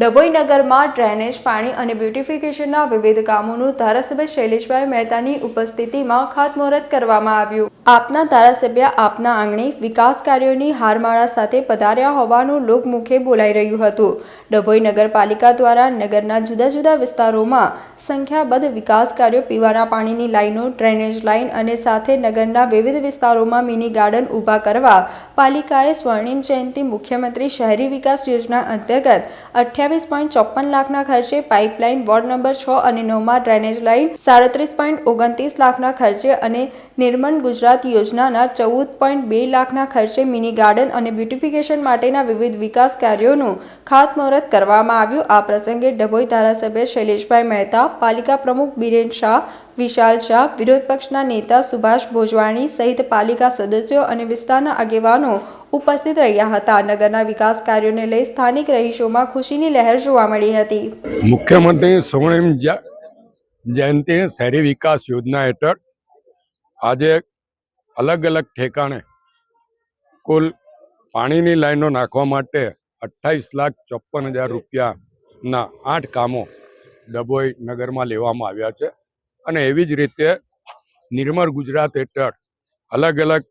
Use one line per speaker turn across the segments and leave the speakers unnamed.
ડભોઈ નગરમાં ડ્રેનેજ, પાણી અને બ્યુટિફિકેશનના વિવિધ કામોનું ધારાસભ્ય શૈલેષભાઈ મહેતાની ઉપસ્થિતિમાં ખાતમુહૂર્ત કરવામાં આવ્યું। આપના ધારાસભ્ય આપના આંગણે વિકાસ કાર્યોની હારમાળા સાથે પધાર્યા હોવાનું લોકમુખે બોલાઈ રહ્યું હતું। ડભોઈ નગરપાલિકા દ્વારા નગરના જુદા જુદા વિસ્તારોમાં સંખ્યાબંધ વિકાસ કાર્યો, પીવાના પાણીની લાઈનો, ડ્રેનેજ લાઈન અને સાથે નગરના વિવિધ વિસ્તારોમાં મિની ગાર્ડન ઊભા કરવા પાલિકાએ સ્વર્ણિમ જયંતિ મુખ્યમંત્રી શહેરી વિકાસ યોજના અંતર્ગત 28.54 લાખના ખર્ચે પાઇપલાઇન, વોર્ડ નંબર 6 અને 9માં ડ્રેનેજ લાઇન 37.29 લાખના ખર્ચે અને નિર્મળ ગુજરાત યોજનાના 14.2 લાખના ખર્ચે મિની ગાર્ડન અને બ્યુટિફિકેશન માટેના વિવિધ વિકાસ કાર્યોનું ખાતમુહૂર્ત કરવામાં આવ્યું। આ પ્રસંગે ડભોઈ ધારાસભ્ય શૈલેષભાઈ મહેતા, પાલિકા પ્રમુખ બિરેન શાહ, વિશાલ શાહ, વિરોધ પક્ષના નેતા સુભાષ ભોજવાણી સહિત પાલિકા સદસ્યો અને વિસ્તારના આગેવાનો ઉપસ્થિત રહ્યા હતા। નગરના વિકાસ કાર્યોને લઈ સ્થાનિક રહીશોમાં ખુશીની લહેર જોવા મળી હતી।
મુખ્યમંત્રી સ્વર્ણિમ જયંતિ શહેરી વિકાસ યોજના હેઠળ આજે અલગ અલગ ઠેકાણે કુલ પાણીની લાઈનો નાખવા માટે 28,54,000 રૂપિયાના 8 કામો ડભોઈ નગરમાં લેવામાં આવ્યા છે અને એવી જ રીતે નિર્મળ ગુજરાત હેઠળ અલગ અલગ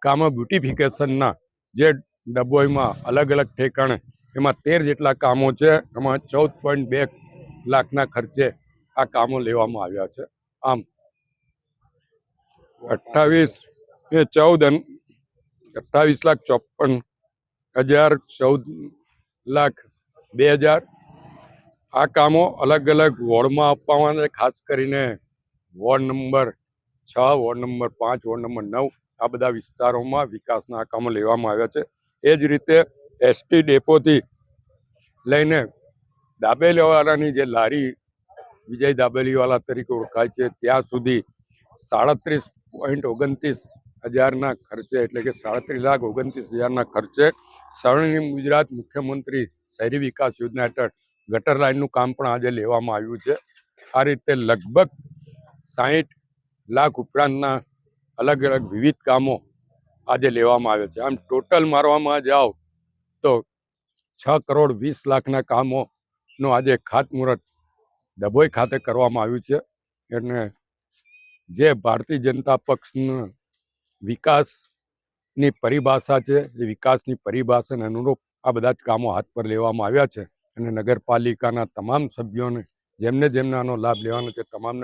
કામો બ્યુટિફિકેશનના જે ડભોઈમાં અલગ અલગ ઠેકાણે એમાં 13 જેટલા કામો છે। એમાં 14.2 લાખના ખર્ચે આ કામો લેવામાં આવ્યા છે। આમ 28,54,000 14,02,000 આ કામો અલગ અલગ વોર્ડમાં આપવામાં આવે। ખાસ કરીને ward number 6, ward number 5, ward number 9 આ બધા વિસ્તારોમાં વિકાસના આ કામો લેવામાં આવ્યા છે। એ જ રીતે એસટી ડેપોથી લઈને દાબેલીવાળાની જે લારી વિજય દાબેલીવાળા તરીકે ઓળખાય છે ત્યાં સુધી 37.29,000ના ખર્ચે એટલે કે 37,29,000ના ખર્ચે સ્વર્ણિમ ગુજરાત મુખ્યમંત્રી શહેરી વિકાસ યોજના હેઠળ ગટર લાઇનનું કામ પણ આજે લેવામાં આવ્યું છે। આ રીતે લગભગ 60 લાખ ઉપરાંતના અલગ અલગ વિવિધ કામો આજે લેવામાં આવે છે। આમ ટોટલ મારવામાં જાઓ તો 6,20,00,000ના કામોનું આજે ખાતમુહૂર્ત ડભોઈ ખાતે કરવામાં આવ્યું છે। અને જે ભારતીય જનતા પક્ષના વિકાસની પરિભાષા છે એ વિકાસની પરિભાષાને અનુરૂપ આ બધા જ કામો હાથ પર લેવામાં આવ્યા છે અને નગરપાલિકાના તમામ સભ્યોને જેમને આનો લાભ લેવાનો છે તમામને